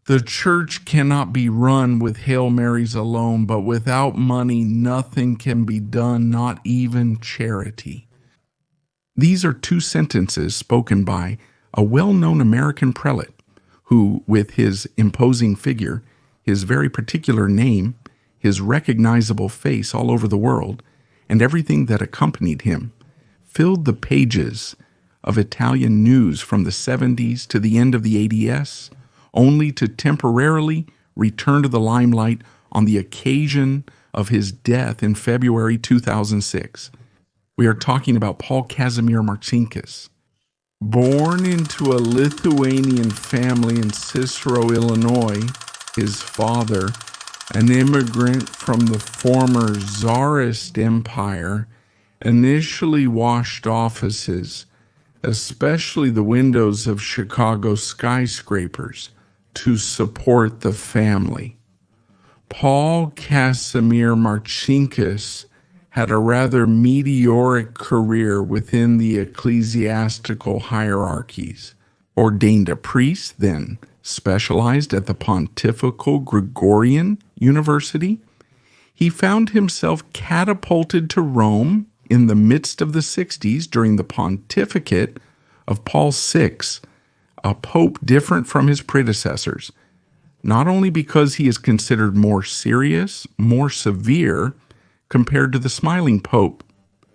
The church cannot be run with Hail Marys alone, but without money, nothing can be done, not even charity. These are two sentences spoken by a well-known American prelate who, with his imposing figure, his very particular name, his recognizable face all over the world, and everything that accompanied him, filled the pages of Italian news from the 70s to the end of the ADS, only to temporarily return to the limelight on the occasion of his death in February 2006. We are talking about Paul Casimir Marcinkus. Born into a Lithuanian family in Cicero, Illinois, his father, an immigrant from the former Tsarist Empire, initially washed offices, especially the windows of Chicago skyscrapers, to support the family. Paul Casimir Marcinkus had a rather meteoric career within the ecclesiastical hierarchies. Ordained a priest, then specialized at the Pontifical Gregorian University, he found himself catapulted to Rome in the midst of the 60s during the pontificate of Paul VI, a pope different from his predecessors, not only because he is considered more serious, more severe compared to the smiling pope,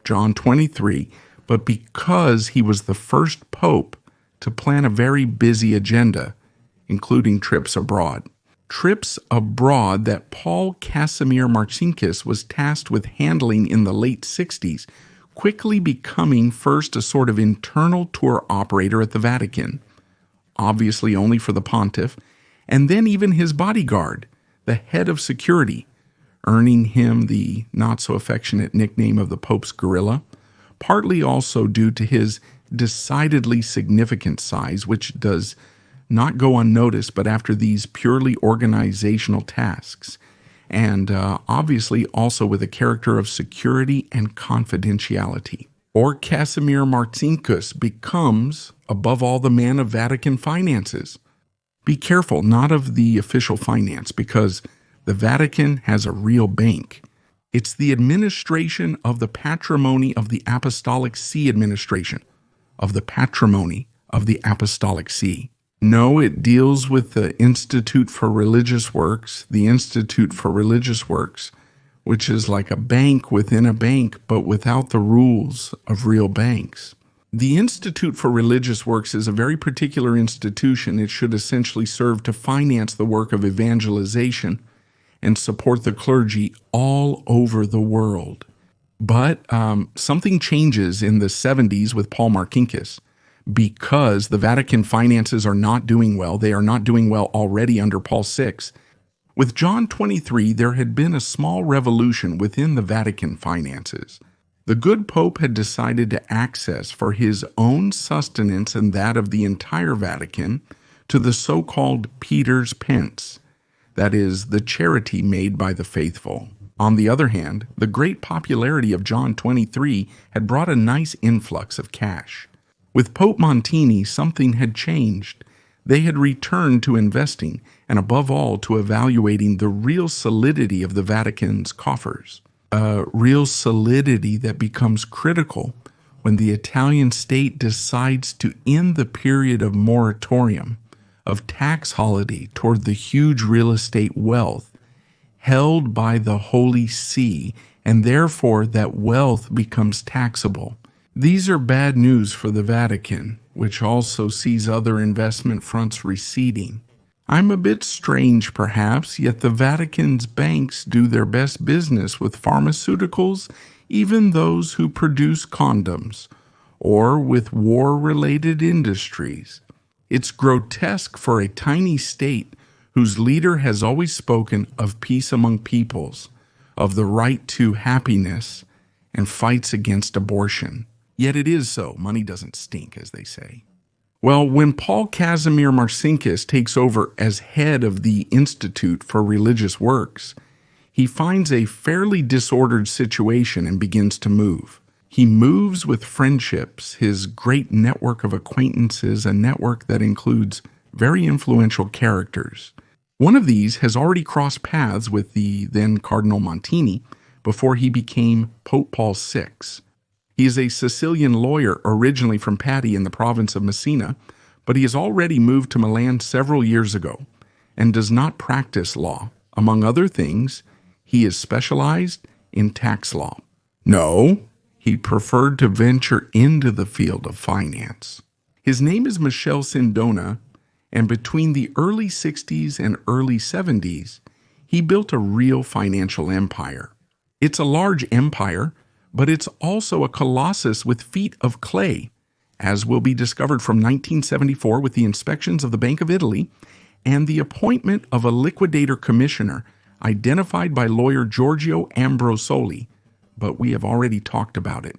John 23, but because he was the first pope to plan a very busy agenda, including trips abroad. Trips abroad that Paul Casimir Marcinkus was tasked with handling in the late 60s, quickly becoming first a sort of internal tour operator at the Vatican, obviously only for the pontiff, and then even his bodyguard, the head of security, earning him the not-so-affectionate nickname of the Pope's Gorilla, partly also due to his decidedly significant size, which does not go unnoticed, but after these purely organizational tasks, and obviously also with a character of security and confidentiality. Or Casimir Marcinkus becomes, above all, the man of Vatican finances. Be careful, not of the official finance, because the Vatican has a real bank. It's the administration of the patrimony of the Apostolic See administration, of the patrimony of the Apostolic See. No, it deals with the Institute for Religious Works, which is like a bank within a bank, but without the rules of real banks. The Institute for Religious Works is a very particular institution. It should essentially serve to finance the work of evangelization and support the clergy all over the world. But something changes in the 70s with Paul Marcinkus, because the Vatican finances are not doing well. They are not doing well already under Paul VI. With John 23, there had been a small revolution within the Vatican finances. The good Pope had decided to access for his own sustenance and that of the entire Vatican to the so-called Peter's Pence, that is, the charity made by the faithful. On the other hand, the great popularity of John 23 had brought a nice influx of cash. With Pope Montini, something had changed. They had returned to investing, and above all, to evaluating the real solidity of the Vatican's coffers. A real solidity that becomes critical when the Italian state decides to end the period of moratorium, of tax holiday toward the huge real estate wealth held by the Holy See, and therefore that wealth becomes taxable. These are bad news for the Vatican, which also sees other investment fronts receding. I'm a bit strange, perhaps, yet the Vatican's banks do their best business with pharmaceuticals, even those who produce condoms, or with war-related industries. It's grotesque for a tiny state whose leader has always spoken of peace among peoples, of the right to happiness, and fights against abortion. Yet it is so. Money doesn't stink, as they say. Well, when Paul Casimir Marcinkus takes over as head of the Institute for Religious Works, he finds a fairly disordered situation and begins to move. He moves with friendships, his great network of acquaintances, a network that includes very influential characters. One of these has already crossed paths with the then Cardinal Montini before he became Pope Paul VI. He is a Sicilian lawyer originally from Patti in the province of Messina, but he has already moved to Milan several years ago and does not practice law. Among other things, he is specialized in tax law. No, he preferred to venture into the field of finance. His name is Michel Sindona, and between the early 60s and early 70s, he built a real financial empire. It's a large empire, but it's also a colossus with feet of clay, as will be discovered from 1974 with the inspections of the Bank of Italy and the appointment of a liquidator commissioner identified by lawyer Giorgio Ambrosiano, but we have already talked about it.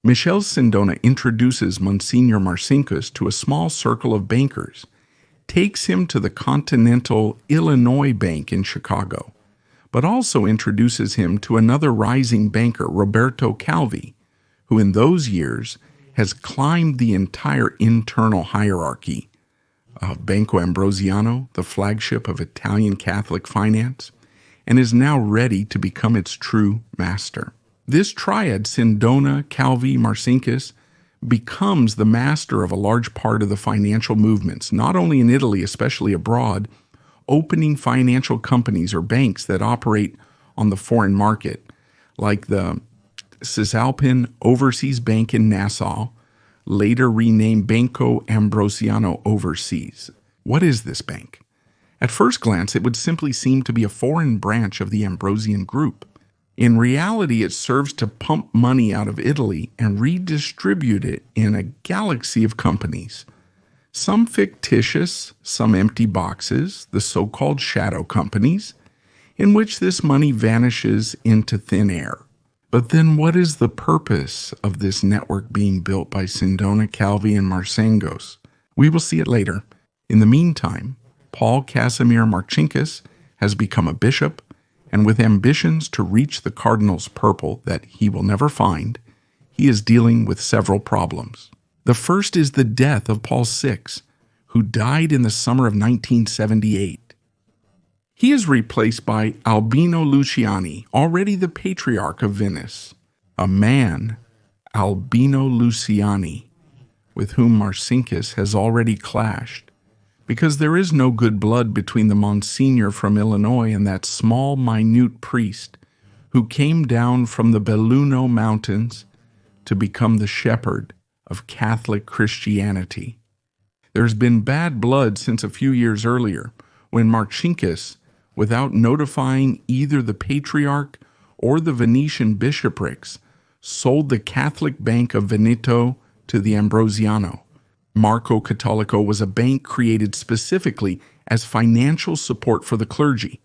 Michel Sindona introduces Monsignor Marcinkus to a small circle of bankers, takes him to the Continental Illinois Bank in Chicago, but also introduces him to another rising banker, Roberto Calvi, who in those years has climbed the entire internal hierarchy of Banco Ambrosiano, the flagship of Italian Catholic finance, and is now ready to become its true master. This triad, Sindona, Calvi, Marcinkus, becomes the master of a large part of the financial movements, not only in Italy, especially abroad, opening financial companies or banks that operate on the foreign market, like the Cisalpine Overseas Bank in Nassau, later renamed Banco Ambrosiano Overseas. What is this bank? At first glance, it would simply seem to be a foreign branch of the Ambrosian group. In reality, it serves to pump money out of Italy and redistribute it in a galaxy of companies. Some fictitious, some empty boxes, the so-called shadow companies, in which this money vanishes into thin air. But then what is the purpose of this network being built by Sindona, Calvi, and Marcinkus? We will see it later. In the meantime, Paul Casimir Marcinkus has become a bishop, and with ambitions to reach the cardinal's purple that he will never find, he is dealing with several problems. The first is the death of Paul VI, who died in the summer of 1978. He is replaced by Albino Luciani, already the Patriarch of Venice, a man, Albino Luciani, with whom Marcinkus has already clashed, because there is no good blood between the Monsignor from Illinois and that small, minute priest who came down from the Belluno Mountains to become the shepherd of Catholic Christianity. There's been bad blood since a few years earlier, when Marcinkus, without notifying either the Patriarch or the Venetian bishoprics, sold the Catholic Bank of Veneto to the Ambrosiano. Marco Cattolico was a bank created specifically as financial support for the clergy,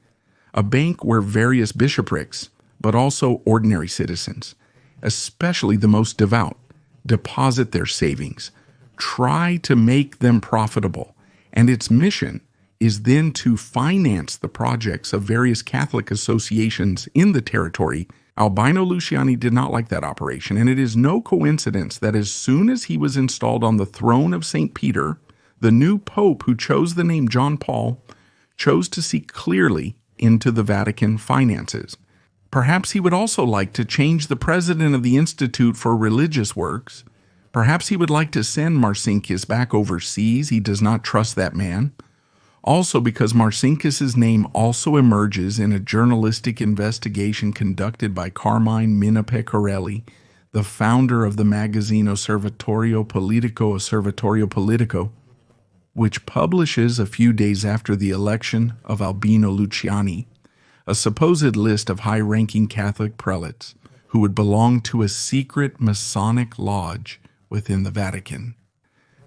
a bank where various bishoprics, but also ordinary citizens, especially the most devout, deposit their savings, try to make them profitable, and its mission is then to finance the projects of various Catholic associations in the territory. Albino Luciani did not like that operation, and it is no coincidence that as soon as he was installed on the throne of St. Peter, the new pope who chose the name John Paul chose to see clearly into the Vatican finances. Perhaps he would also like to change the president of the Institute for Religious Works. Perhaps he would like to send Marcinkus back overseas. He does not trust that man. Also because Marcinkus's name also emerges in a journalistic investigation conducted by Carmine Minna Pecorelli, the founder of the magazine Osservatorio Politico, which publishes a few days after the election of Albino Luciani, a supposed list of high-ranking Catholic prelates who would belong to a secret Masonic lodge within the Vatican.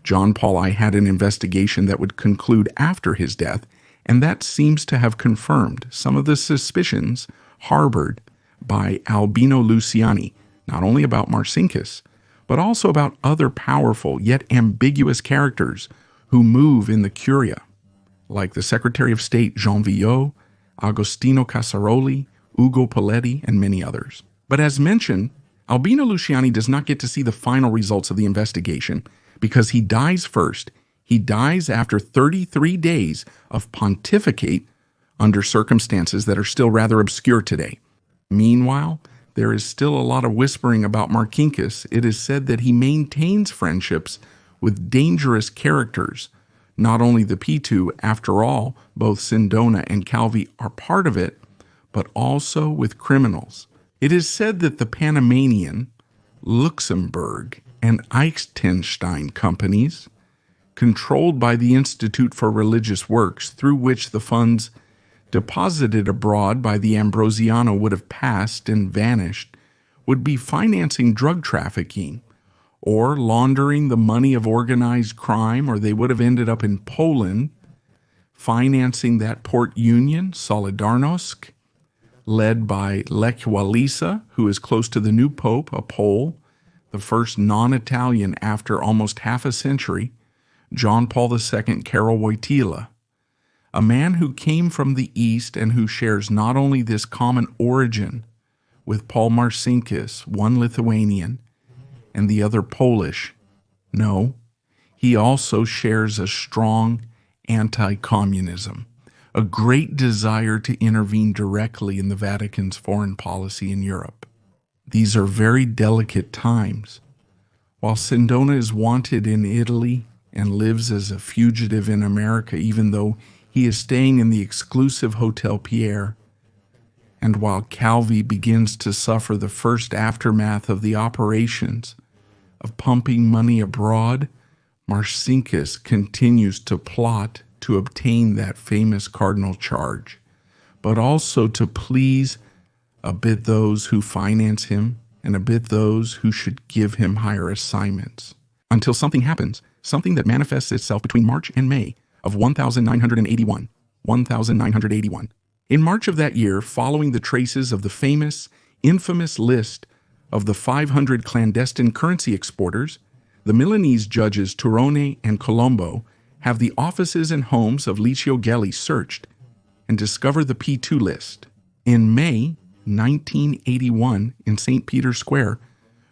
John Paul I had an investigation that would conclude after his death, and that seems to have confirmed some of the suspicions harbored by Albino Luciani, not only about Marcinkus, but also about other powerful yet ambiguous characters who move in the Curia, like the Secretary of State Jean Villot, Agostino Casaroli, Ugo Poletti, and many others. But as mentioned, Albino Luciani does not get to see the final results of the investigation because he dies first. He dies after 33 days of pontificate under circumstances that are still rather obscure today. Meanwhile, there is still a lot of whispering about Marcinkus. It is said that he maintains friendships with dangerous characters. Not only the P2, after all, both Sindona and Calvi are part of it, but also with criminals. It is said that the Panamanian, Luxembourg, and Eichtenstein companies, controlled by the Institute for Religious Works, through which the funds deposited abroad by the Ambrosiano would have passed and vanished, would be financing drug trafficking or laundering the money of organized crime, or they would have ended up in Poland financing that port union, Solidarnosc, led by Lech Walesa, who is close to the new pope, a Pole, the first non-Italian after almost half a century, John Paul II Karol Wojtyla, a man who came from the East and who shares not only this common origin with Paul Marcinkus, one Lithuanian, and the other Polish. No, he also shares a strong anti-communism, a great desire to intervene directly in the Vatican's foreign policy in Europe. These are very delicate times. While Sindona is wanted in Italy and lives as a fugitive in America, even though he is staying in the exclusive Hotel Pierre, and while Calvi begins to suffer the first aftermath of the operations of pumping money abroad, Marcinkus continues to plot to obtain that famous cardinal charge, but also to please a bit those who finance him and a bit those who should give him higher assignments. Until something happens, something that manifests itself between March and May of 1981. In March of that year, following the traces of the famous, infamous list of the 500 clandestine currency exporters, the Milanese judges Turone and Colombo have the offices and homes of Licio Gelli searched and discover the P2 list. In May 1981, in St. Peter's Square,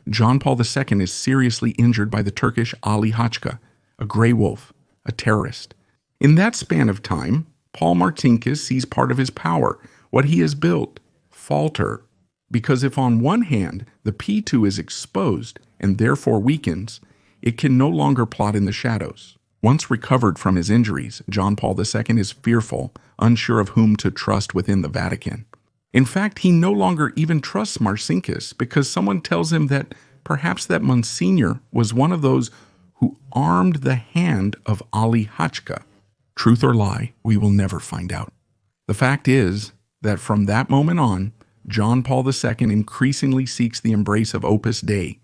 John Paul II is seriously injured by the Turkish Ali Hachka, a gray wolf, a terrorist. In that span of time, Paul Marcinkus sees part of his power, what he has built, falter, because if on one hand the P2 is exposed and therefore weakens, it can no longer plot in the shadows. Once recovered from his injuries, John Paul II is fearful, unsure of whom to trust within the Vatican. In fact, he no longer even trusts Marcinkus because someone tells him that perhaps that Monsignor was one of those who armed the hand of Ali Hachka. Truth or lie, we will never find out. The fact is that from that moment on, John Paul II increasingly seeks the embrace of Opus Dei,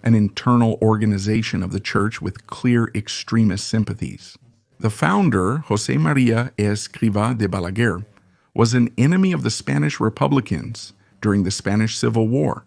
an internal organization of the Church with clear extremist sympathies. The founder, José María Escrivá de Balaguer, was an enemy of the Spanish Republicans during the Spanish Civil War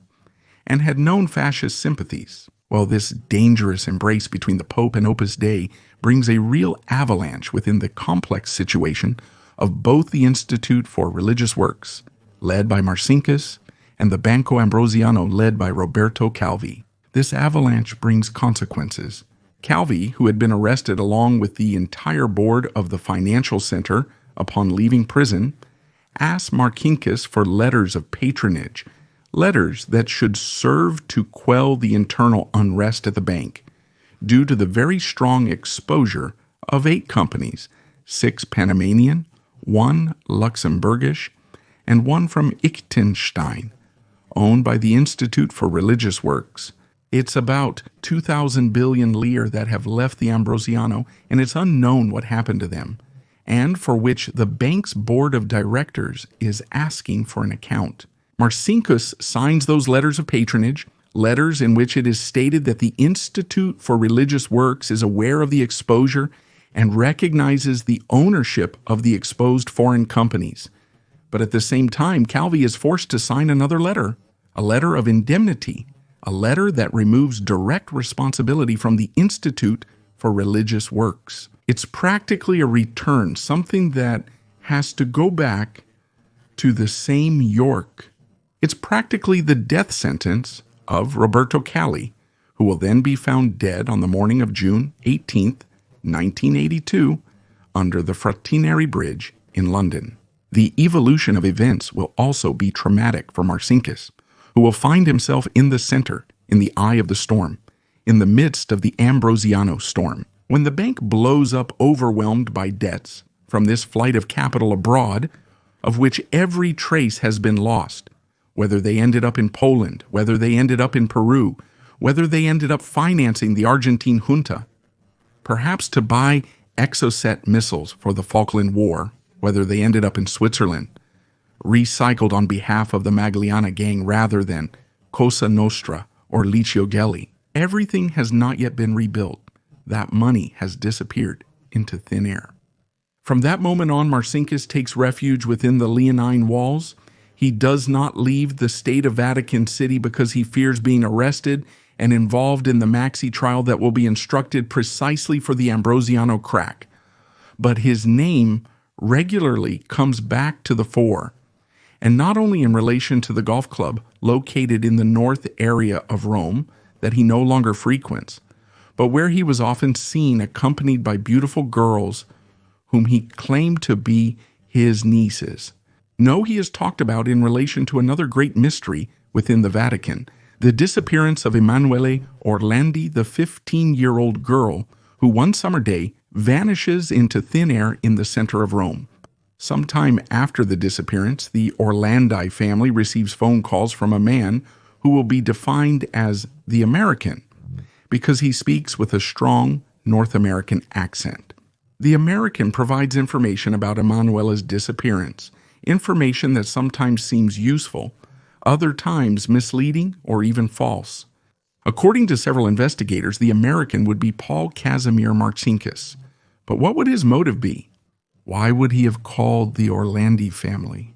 and had known fascist sympathies. Well, this dangerous embrace between the Pope and Opus Dei brings a real avalanche within the complex situation of both the Institute for Religious Works, led by Marcinkus, and the Banco Ambrosiano, led by Roberto Calvi. This avalanche brings consequences. Calvi, who had been arrested along with the entire board of the financial center upon leaving prison, asked Marcinkus for letters of patronage, letters that should serve to quell the internal unrest at the bank, due to the very strong exposure of 8 companies, 6 Panamanian, 1 Luxembourgish, and 1 from Liechtenstein, owned by the Institute for Religious Works. It's about 2,000 billion lire that have left the Ambrosiano, and it's unknown what happened to them, and for which the bank's board of directors is asking for an account. Marcinkus signs those letters of patronage, letters in which it is stated that the Institute for Religious Works is aware of the exposure and recognizes the ownership of the exposed foreign companies. But at the same time, Calvi is forced to sign another letter, a letter of indemnity, a letter that removes direct responsibility from the Institute for Religious Works. It's practically a return, something that has to go back to the same York. It's practically the death sentence of Roberto Calvi, who will then be found dead on the morning of June 18th, 1982, under the Fratineri Bridge in London. The evolution of events will also be traumatic for Marcinkus, who will find himself in the center, in the eye of the storm, in the midst of the Ambrosiano storm. When the bank blows up overwhelmed by debts from this flight of capital abroad, of which every trace has been lost, whether they ended up in Poland, whether they ended up in Peru, whether they ended up financing the Argentine junta, perhaps to buy Exocet missiles for the Falkland War, whether they ended up in Switzerland, recycled on behalf of the Magliana gang rather than Cosa Nostra or Licio Gelli. Everything has not yet been rebuilt. That money has disappeared into thin air. From that moment on, Marcinkus takes refuge within the Leonine walls. He does not leave the state of Vatican City because he fears being arrested and involved in the maxi trial that will be instructed precisely for the Ambrosiano crack. But his name regularly comes back to the fore, and not only in relation to the golf club located in the north area of Rome that he no longer frequents, but where he was often seen accompanied by beautiful girls whom he claimed to be his nieces. No, he is talked about in relation to another great mystery within the Vatican, the disappearance of Emanuele Orlandi, the 15-year-old girl who one summer day vanishes into thin air in the center of Rome. Sometime after the disappearance, the Orlandi family receives phone calls from a man who will be defined as the American because he speaks with a strong North American accent. The American provides information about Emanuela's disappearance, information that sometimes seems useful, other times misleading or even false. According to several investigators, the American would be Paul Casimir Marcinkus. But what would his motive be? Why would he have called the Orlandi family?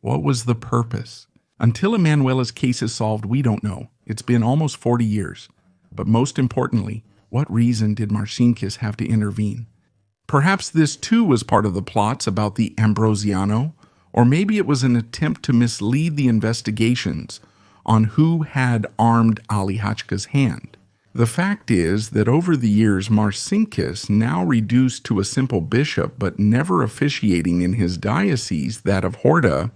What was the purpose? Until Emanuela's case is solved, we don't know. It's been almost 40 years. But most importantly, what reason did Marcinkus have to intervene? Perhaps this too was part of the plots about the Ambrosiano, or maybe it was an attempt to mislead the investigations on who had armed Ali Hachka's hand. The fact is that over the years, Marcinkus, now reduced to a simple bishop but never officiating in his diocese, that of Horta,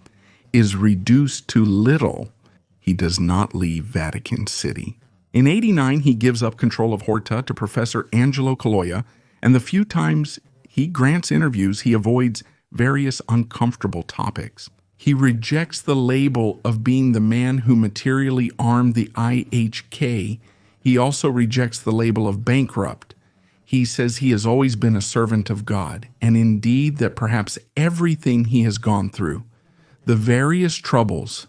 is reduced to little. He does not leave Vatican City. In 89, he gives up control of Horta to Professor Angelo Caloia, and the few times he grants interviews, he avoids various uncomfortable topics. He rejects the label of being the man who materially armed the IHK. He also rejects the label of bankrupt. He says he has always been a servant of God, and indeed that perhaps everything he has gone through, the various troubles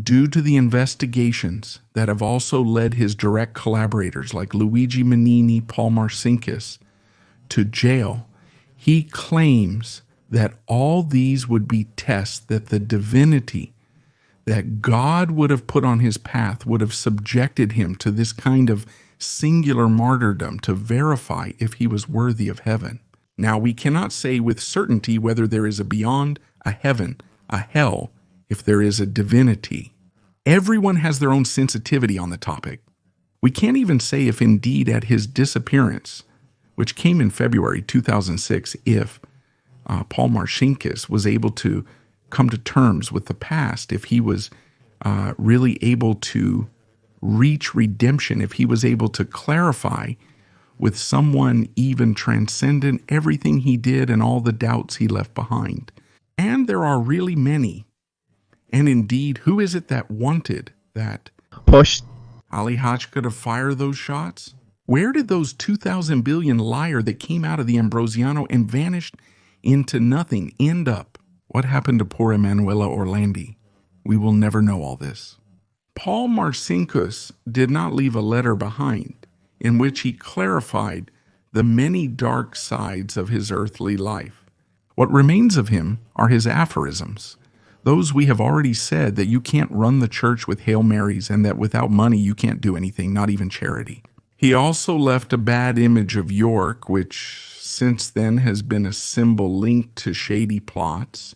due to the investigations that have also led his direct collaborators like Luigi Manini, Paul Marcinkus, to jail, he claims that all these would be tests that the divinity that God would have put on his path would have subjected him to this kind of singular martyrdom to verify if he was worthy of heaven. Now, we cannot say with certainty whether there is a beyond, a heaven, a hell, if there is a divinity. Everyone has their own sensitivity on the topic. We can't even say if indeed at his disappearance, which came in February 2006, if Paul Marcinkus was able to come to terms with the past, if he was really able to reach redemption, if he was able to clarify with someone even transcendent everything he did and all the doubts he left behind. And there are really many. And indeed, who is it that wanted that push Ali Hachka to fire those shots? Where did those 2,000 billion liar that came out of the Ambrosiano and vanished into nothing end up? What happened to poor Emanuele Orlandi? We will never know all this. Paul Marcinkus did not leave a letter behind in which he clarified the many dark sides of his earthly life. What remains of him are his aphorisms. Those we have already said, that you can't run the church with Hail Marys and that without money you can't do anything, not even charity. He also left a bad image of York, which since then has been a symbol linked to shady plots,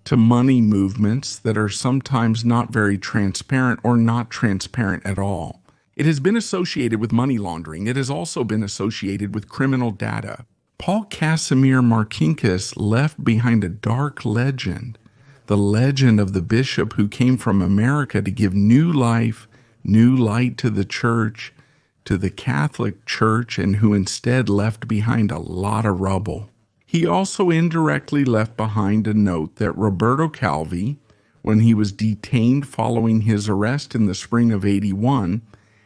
to money movements that are sometimes not very transparent or not transparent at all. It has been associated with money laundering. It has also been associated with criminal data. Paul Casimir Marcinkus left behind a dark legend, the legend of the bishop who came from America to give new life, new light to the church, to the Catholic Church, and who instead left behind a lot of rubble. He also indirectly left behind a note that Roberto Calvi, when he was detained following his arrest in the spring of '81,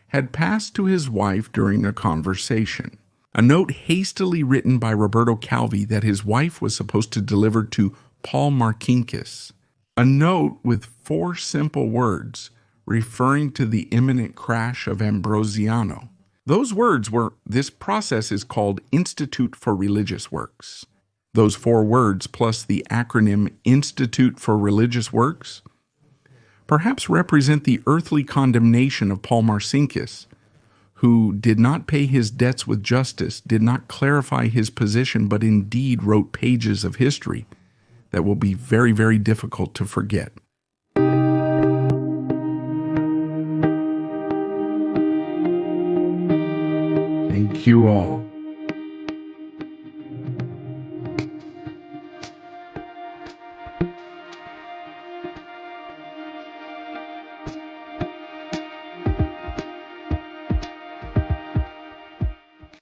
had passed to his wife during a conversation. A note hastily written by Roberto Calvi that his wife was supposed to deliver to Paul Marcinkus. A note with 4 simple words referring to the imminent crash of Ambrosiano. Those words were, "This process is called Institute for Religious Works." Those 4 words plus the acronym Institute for Religious Works perhaps represent the earthly condemnation of Paul Marcinkus, who did not pay his debts with justice, did not clarify his position, but indeed wrote pages of history that will be very, very difficult to forget. Thank you all.